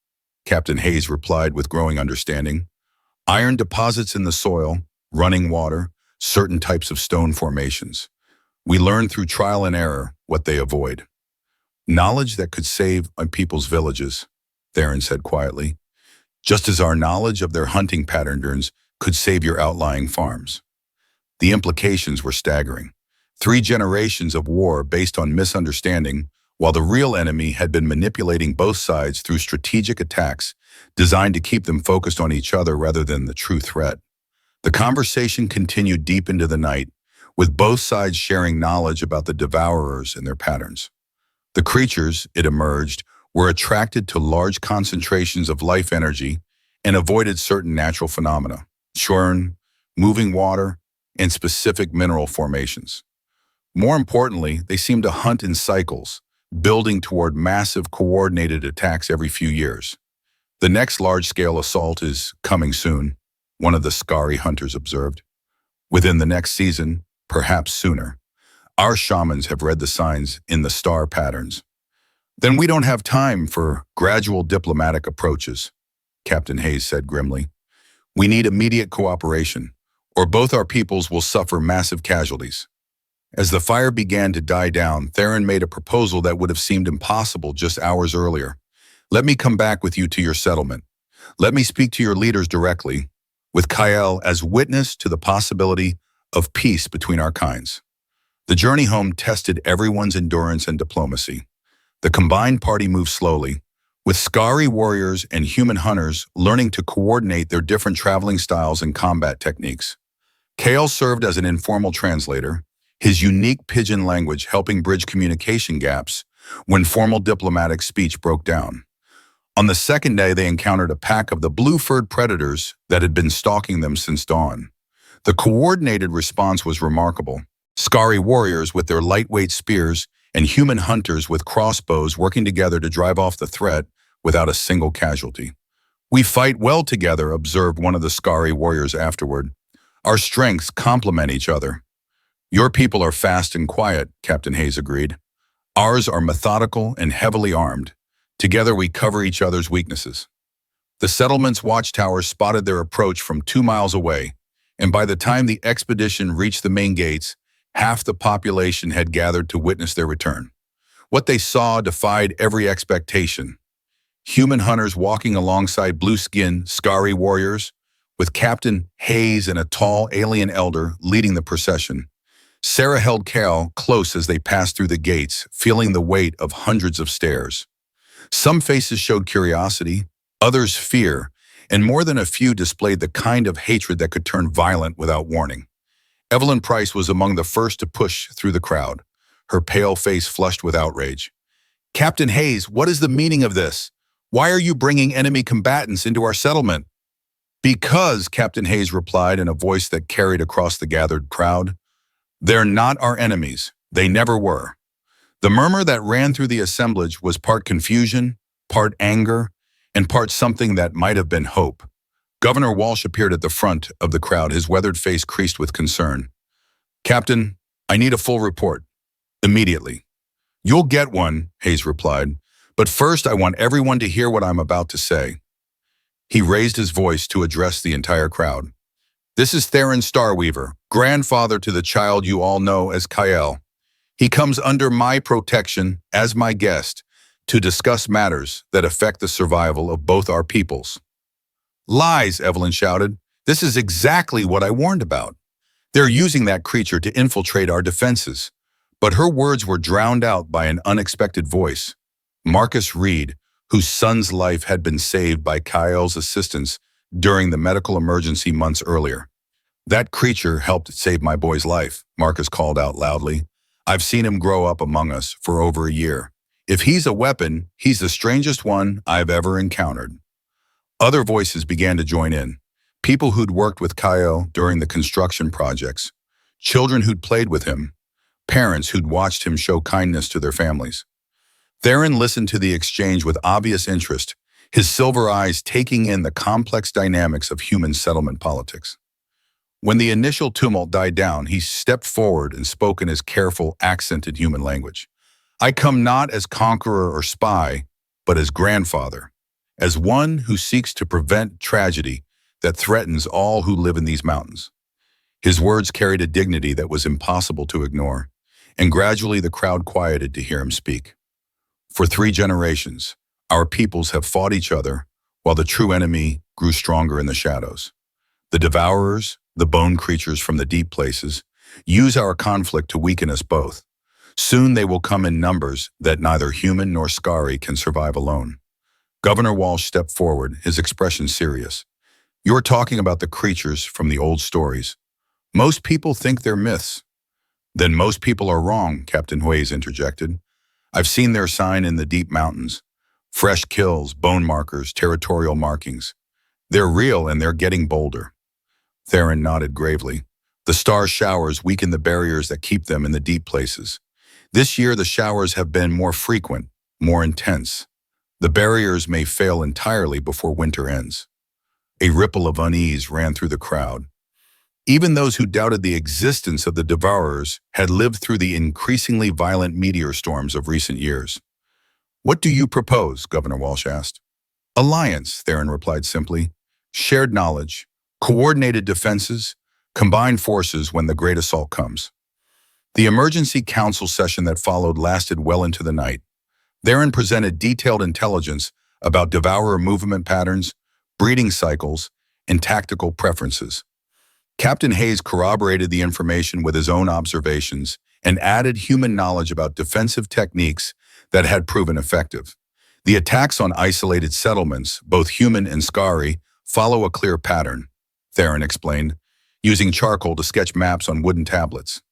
Captain Hayes replied with growing understanding. Iron deposits in the soil, running water, certain types of stone formations. We learn through trial and error what they avoid. Knowledge that could save people's villages, Theron said quietly, just as our knowledge of their hunting patterns could save your outlying farms. The implications were staggering. 3 generations of war based on misunderstanding, while the real enemy had been manipulating both sides through strategic attacks designed to keep them focused on each other rather than the true threat. The conversation continued deep into the night, with both sides sharing knowledge about the Devourers and their patterns. The creatures, it emerged, were attracted to large concentrations of life energy and avoided certain natural phenomena, churn, moving water, and specific mineral formations. More importantly, they seemed to hunt in cycles, building toward massive coordinated attacks every few years. The next large-scale assault is coming soon, one of the Skaari hunters observed. Within the next season, perhaps sooner. Our shamans have read the signs in the star patterns. Then we don't have time for gradual diplomatic approaches, Captain Hayes said grimly. We need immediate cooperation, or both our peoples will suffer massive casualties. As the fire began to die down, Theron made a proposal that would have seemed impossible just hours earlier. Let me come back with you to your settlement. Let me speak to your leaders directly, with Kael as witness to the possibility of peace between our kinds. The journey home tested everyone's endurance and diplomacy. The combined party moved slowly, with Skaari warriors and human hunters learning to coordinate their different traveling styles and combat techniques. Kael served as an informal translator, his unique pidgin language helping bridge communication gaps when formal diplomatic speech broke down. On the second day, they encountered a pack of the blue-furred predators that had been stalking them since dawn. The coordinated response was remarkable. Skaari warriors with their lightweight spears and human hunters with crossbows working together to drive off the threat without a single casualty. We fight well together, observed one of the Skaari warriors afterward. Our strengths complement each other. Your people are fast and quiet, Captain Hayes agreed. Ours are methodical and heavily armed. Together we cover each other's weaknesses. The settlement's watchtowers spotted their approach from 2 miles away, and by the time the expedition reached the main gates, half the population had gathered to witness their return. What they saw defied every expectation. Human hunters walking alongside blue-skinned Skaari warriors, with Captain Hayes and a tall alien elder leading the procession. Sarah held Kael close as they passed through the gates, feeling the weight of hundreds of stares. Some faces showed curiosity, others fear, and more than a few displayed the kind of hatred that could turn violent without warning. Evelyn Price was among the first to push through the crowd, her pale face flushed with outrage. Captain Hayes, what is the meaning of this? Why are you bringing enemy combatants into our settlement? Because, Captain Hayes replied in a voice that carried across the gathered crowd, they're not our enemies. They never were. The murmur that ran through the assemblage was part confusion, part anger, and part something that might have been hope. Governor Walsh appeared at the front of the crowd, his weathered face creased with concern. Captain, I need a full report. Immediately. You'll get one, Hayes replied, but first I want everyone to hear what I'm about to say. He raised his voice to address the entire crowd. This is Theron Starweaver, grandfather to the child you all know as Kael. He comes under my protection as my guest to discuss matters that affect the survival of both our peoples. Lies, Evelyn shouted. This is exactly what I warned about. They're using that creature to infiltrate our defenses. But her words were drowned out by an unexpected voice. Marcus Reed, whose son's life had been saved by Kael's assistance during the medical emergency months earlier. That creature helped save my boy's life, Marcus called out loudly. I've seen him grow up among us for over a year. If he's a weapon, he's the strangest one I've ever encountered. Other voices began to join in. People who'd worked with Kael during the construction projects, children who'd played with him, parents who'd watched him show kindness to their families. Theron listened to the exchange with obvious interest, his silver eyes taking in the complex dynamics of human settlement politics. When the initial tumult died down, he stepped forward and spoke in his careful, accented human language. I come not as conqueror or spy, but as grandfather, as one who seeks to prevent tragedy that threatens all who live in these mountains. His words carried a dignity that was impossible to ignore, and gradually the crowd quieted to hear him speak. For 3 generations, our peoples have fought each other while the true enemy grew stronger in the shadows. The devourers, the bone creatures from the deep places, use our conflict to weaken us both. Soon they will come in numbers that neither human nor Skaari can survive alone. Governor Walsh stepped forward, his expression serious. You're talking about the creatures from the old stories. Most people think they're myths. Then most people are wrong, Captain Hayes interjected. I've seen their sign in the deep mountains. Fresh kills, bone markers, territorial markings. They're real and they're getting bolder. Theron nodded gravely. The star showers weaken the barriers that keep them in the deep places. This year the showers have been more frequent, more intense. The barriers may fail entirely before winter ends. A ripple of unease ran through the crowd. Even those who doubted the existence of the devourers had lived through the increasingly violent meteor storms of recent years. What do you propose? Governor Walsh asked. Alliance, Theron replied simply. Shared knowledge, coordinated defenses, combined forces when the great assault comes. The emergency council session that followed lasted well into the night. Theron presented detailed intelligence about devourer movement patterns, breeding cycles, and tactical preferences. Captain Hayes corroborated the information with his own observations and added human knowledge about defensive techniques that had proven effective. The attacks on isolated settlements, both human and Skaari, follow a clear pattern, Theron explained, using charcoal to sketch maps on wooden tablets.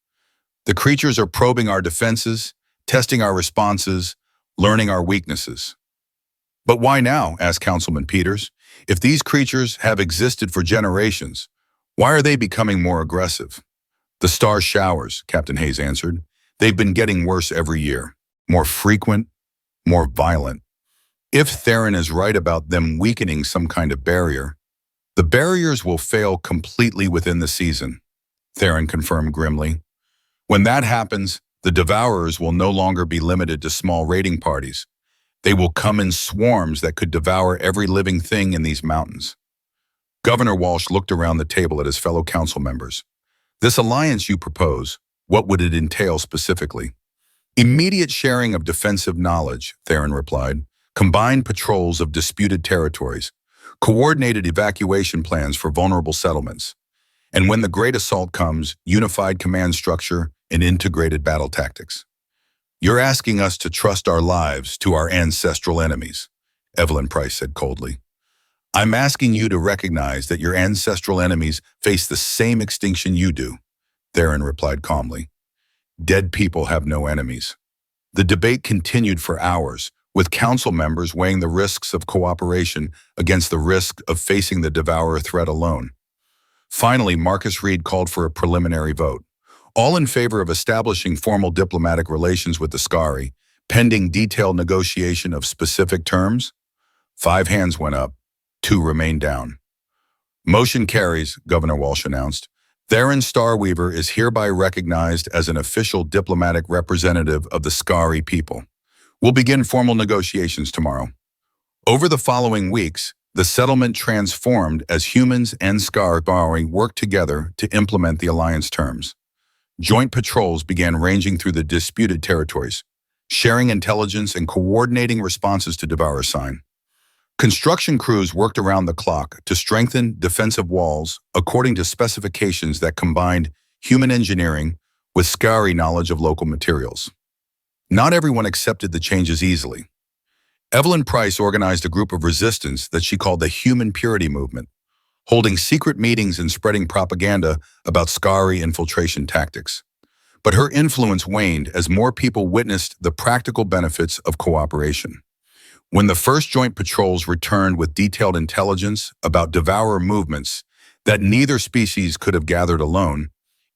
The creatures are probing our defenses, testing our responses, learning our weaknesses. But why now? Asked Councilman Peters. If these creatures have existed for generations, why are they becoming more aggressive? The star showers, Captain Hayes answered. They've been getting worse every year, more frequent, more violent. If Theron is right about them weakening some kind of barrier, the barriers will fail completely within the season, Theron confirmed grimly. When that happens, the devourers will no longer be limited to small raiding parties. They will come in swarms that could devour every living thing in these mountains. Governor Walsh looked around the table at his fellow council members. This alliance you propose, what would it entail specifically? Immediate sharing of defensive knowledge, Theron replied, combined patrols of disputed territories, coordinated evacuation plans for vulnerable settlements, and when the great assault comes, unified command structure and integrated battle tactics. You're asking us to trust our lives to our ancestral enemies, Evelyn Price said coldly. I'm asking you to recognize that your ancestral enemies face the same extinction you do, Theron replied calmly. Dead people have no enemies. The debate continued for hours, with council members weighing the risks of cooperation against the risk of facing the devourer threat alone. Finally, Marcus Reed called for a preliminary vote. All in favor of establishing formal diplomatic relations with the Skaari, pending detailed negotiation of specific terms? 5 hands went up, 2 remained down. Motion carries, Governor Walsh announced. Theron Starweaver is hereby recognized as an official diplomatic representative of the Skaari people. We'll begin formal negotiations tomorrow. Over the following weeks, the settlement transformed as humans and Skaari worked together to implement the alliance terms. Joint patrols began ranging through the disputed territories, sharing intelligence and coordinating responses to Devourer sign. Construction crews worked around the clock to strengthen defensive walls according to specifications that combined human engineering with Skaari knowledge of local materials. Not everyone accepted the changes easily. Evelyn Price organized a group of resistance that she called the Human Purity Movement, holding secret meetings and spreading propaganda about Skaari infiltration tactics. But her influence waned as more people witnessed the practical benefits of cooperation. When the first joint patrols returned with detailed intelligence about devourer movements that neither species could have gathered alone,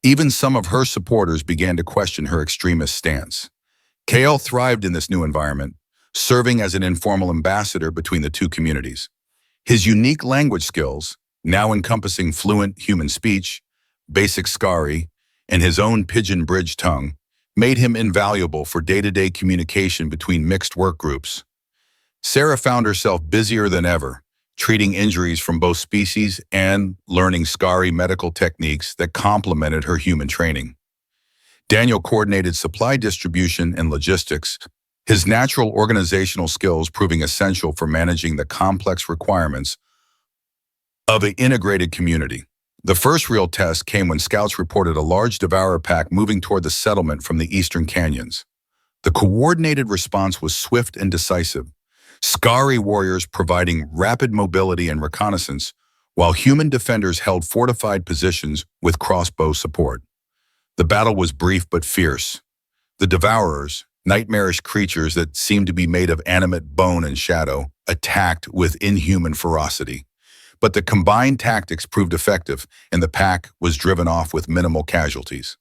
even some of her supporters began to question her extremist stance. Kael thrived in this new environment, serving as an informal ambassador between the two communities. His unique language skills, now encompassing fluent human speech, basic Skaari, and his own Pigeon Bridge tongue, made him invaluable for day-to-day communication between mixed work groups. Sarah found herself busier than ever, treating injuries from both species and learning Skaari medical techniques that complemented her human training. Daniel coordinated supply distribution and logistics, his natural organizational skills proving essential for managing the complex requirements of an integrated community. The first real test came when scouts reported a large devourer pack moving toward the settlement from the eastern canyons. The coordinated response was swift and decisive, Skaari warriors providing rapid mobility and reconnaissance, while human defenders held fortified positions with crossbow support. The battle was brief but fierce. The devourers, nightmarish creatures that seemed to be made of animate bone and shadow, attacked with inhuman ferocity. But the combined tactics proved effective, and the pack was driven off with minimal casualties.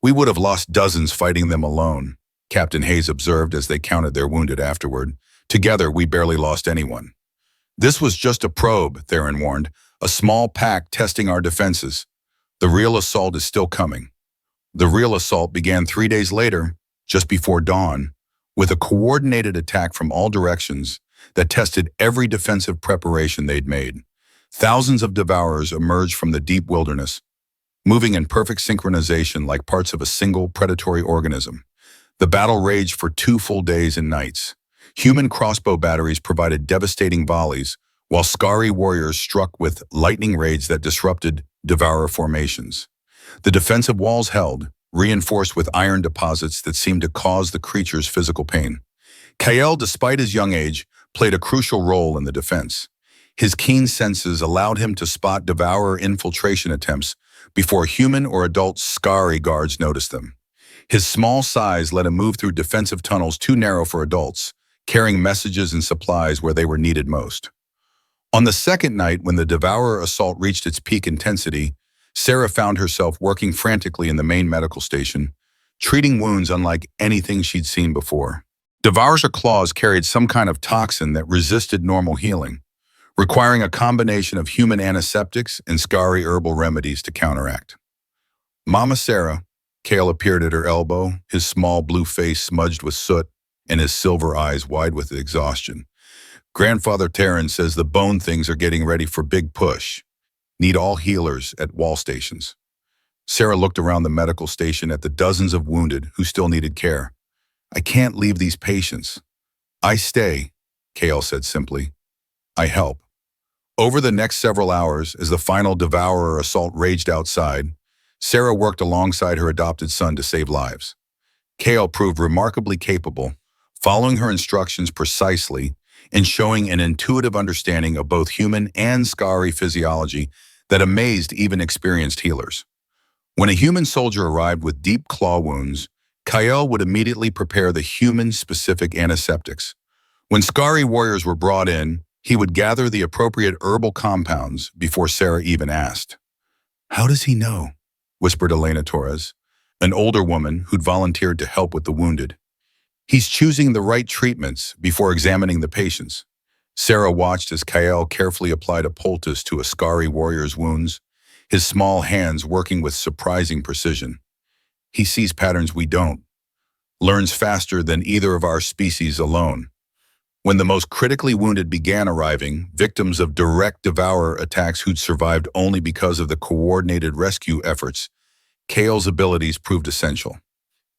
"We would have lost dozens fighting them alone," Captain Hayes observed as they counted their wounded afterward. "Together, we barely lost anyone." "This was just a probe," Theron warned, "a small pack testing our defenses. The real assault is still coming." The real assault began 3 days later, just before dawn, with a coordinated attack from all directions that tested every defensive preparation they'd made. Thousands of devourers emerged from the deep wilderness, moving in perfect synchronization like parts of a single predatory organism. The battle raged for 2 full days and nights. Human crossbow batteries provided devastating volleys, while Skaari warriors struck with lightning raids that disrupted devourer formations. The defensive walls held, reinforced with iron deposits that seemed to cause the creatures physical pain. Kael, despite his young age, played a crucial role in the defense. His keen senses allowed him to spot devourer infiltration attempts before human or adult Skaari guards noticed them. His small size let him move through defensive tunnels too narrow for adults, carrying messages and supplies where they were needed most. On the second night, when the devourer assault reached its peak intensity, Sarah found herself working frantically in the main medical station, treating wounds unlike anything she'd seen before. Devourer's claws carried some kind of toxin that resisted normal healing, requiring a combination of human antiseptics and Skaari herbal remedies to counteract. Mama Sarah, Kael appeared at her elbow, his small blue face smudged with soot and his silver eyes wide with exhaustion. "Grandfather Theron says the bone things are getting ready for big push. Need all healers at wall stations." Sarah looked around the medical station at the dozens of wounded who still needed care. "I can't leave these patients." "I stay," Kael said simply. "I help." Over the next several hours, as the final devourer assault raged outside, Sarah worked alongside her adopted son to save lives. Kael proved remarkably capable, following her instructions precisely and showing an intuitive understanding of both human and Skaari physiology that amazed even experienced healers. When a human soldier arrived with deep claw wounds, Kael would immediately prepare the human-specific antiseptics, When Skaari warriors were brought in, he would gather the appropriate herbal compounds before Sarah even asked. "How does he know?" whispered Elena Torres, an older woman who'd volunteered to help with the wounded. "He's choosing the right treatments before examining the patients." Sarah watched as Kael carefully applied a poultice to a Skaari warrior's wounds, his small hands working with surprising precision. "He sees patterns we don't, learns faster than either of our species alone." When the most critically wounded began arriving, victims of direct devourer attacks who'd survived only because of the coordinated rescue efforts, Kael's abilities proved essential.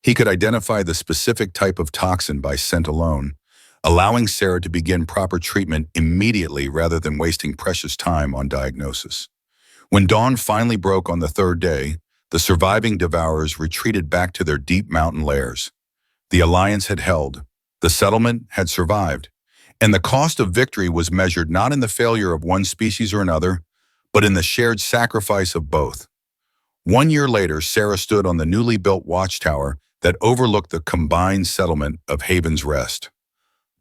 He could identify the specific type of toxin by scent alone, allowing Sarah to begin proper treatment immediately rather than wasting precious time on diagnosis. When dawn finally broke on the third day, the surviving devourers retreated back to their deep mountain lairs. The alliance had held, the settlement had survived, and the cost of victory was measured not in the failure of one species or another, but in the shared sacrifice of both. 1 year later, Sarah stood on the newly built watchtower that overlooked the combined settlement of Haven's Rest.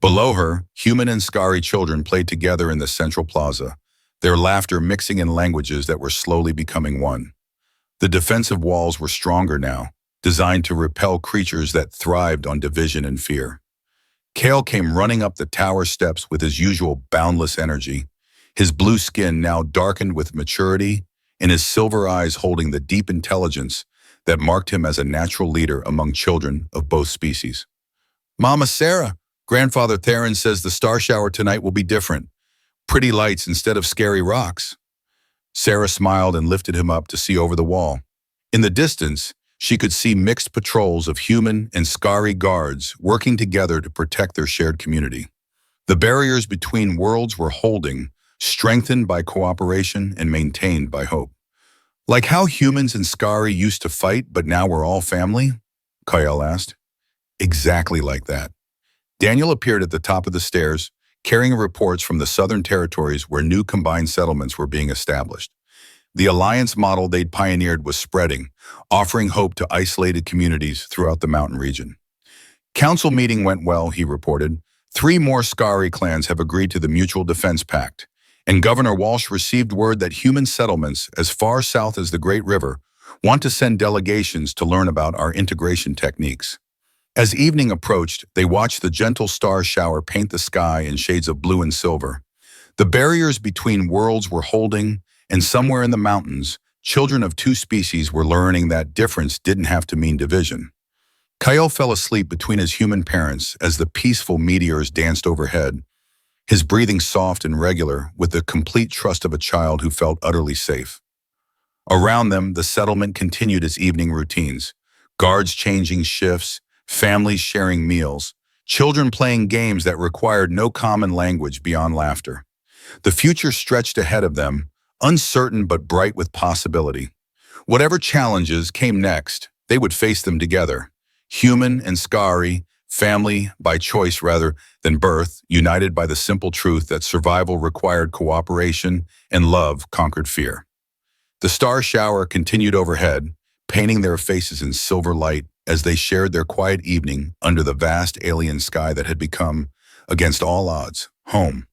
Below her, human and Skaari children played together in the central plaza, their laughter mixing in languages that were slowly becoming one. The defensive walls were stronger now, designed to repel creatures that thrived on division and fear. Kael came running up the tower steps with his usual boundless energy, his blue skin now darkened with maturity, and his silver eyes holding the deep intelligence that marked him as a natural leader among children of both species. "Mama Sarah, Grandfather Theron says the star shower tonight will be different. Pretty lights instead of scary rocks." Sarah smiled and lifted him up to see over the wall. In the distance, she could see mixed patrols of human and Skaari guards working together to protect their shared community. The barriers between worlds were holding, strengthened by cooperation and maintained by hope. "Like how humans and Skaari used to fight, but now we're all family?" Kael asked. "Exactly like that." Daniel appeared at the top of the stairs, carrying reports from the southern territories where new combined settlements were being established. The alliance model they'd pioneered was spreading, offering hope to isolated communities throughout the mountain region. "Council meeting went well," he reported. 3 more Skaari clans have agreed to the Mutual Defense Pact, and Governor Walsh received word that human settlements as far south as the Great River want to send delegations to learn about our integration techniques. As evening approached, they watched the gentle star shower paint the sky in shades of blue and silver. The barriers between worlds were holding, and somewhere in the mountains, children of 2 species were learning that difference didn't have to mean division. Kael fell asleep between his human parents as the peaceful meteors danced overhead, his breathing soft and regular with the complete trust of a child who felt utterly safe. Around them, the settlement continued its evening routines, guards changing shifts, families sharing meals, children playing games that required no common language beyond laughter. The future stretched ahead of them, uncertain but bright with possibility. Whatever challenges came next, they would face them together. Human and Skaari, family by choice rather than birth, united by the simple truth that survival required cooperation and love conquered fear. The star shower continued overhead, painting their faces in silver light as they shared their quiet evening under the vast alien sky that had become, against all odds, home.